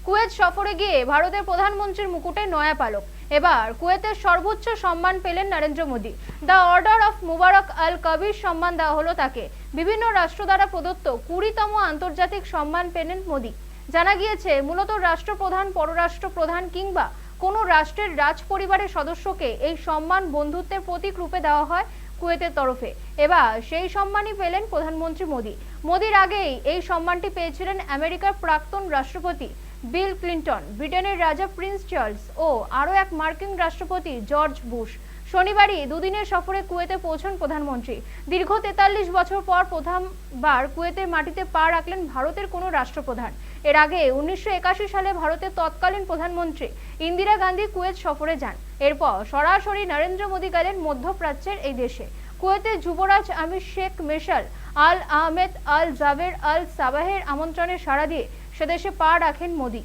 Kuwait সফরে গিয়ে ভারতের প্রধানমন্ত্রীর মুকুটে নয়া পালক। এবার কুয়েতের সর্বোচ্চ সম্মান পেলেন Narendra Modi. The order of Mubarak Al Kabeer সম্মান দেওয়া হলো তাকে। বিভিন্ন রাষ্ট্র দ্বারা প্রদত্ত 20তম আন্তর্জাতিক সম্মান পেলেন মোদী। জানা গিয়েছে, মূলত রাষ্ট্রপ্রধান, পররাষ্ট্র প্রধান কিংবা কোনো রাষ্ট্রের রাজ পরিবারের সদস্যকে এই সম্মান বন্ধুত্বের প্রতীক রূপে দেওয়া হয় কুয়েতের তরফে। এবার সেই সম্মানই পেলেন প্রধানমন্ত্রী মোদী। মোদীর আগেই এই সম্মানটি পেয়েছিলেন আমেরিকার প্রাক্তন রাষ্ট্রপতি বিল ক্লিন্টন, ব্রিটেনের রাজা প্রিন্স চার্লস ও আরও এক মার্কিন রাষ্ট্রপতি জর্জ বুশ। শনিবারই দুদিনের সফরে কুয়েতে পৌঁছন প্রধানমন্ত্রী। দীর্ঘ 43 বছর পর প্রথমবার কুয়েতের মাটিতে পা রাখলেন ভারতের কোনো রাষ্ট্রপ্রধান। এর আগে 1981 সালে ভারতের তৎকালীন প্রধানমন্ত্রী ইন্দিরা গান্ধী কুয়েত সফরে যান। এরপর সরাসরি নরেন্দ্র মোদী গেলেন মধ্যপ্রাচ্যের এই দেশে। কুয়েতের যুবরাজ আমির শেখ মেশাল আল আহমেদ আল জাবের আল সাবাহের আমন্ত্রণে সাড়া দিয়ে সেদেশে পা রাখেন মোদী।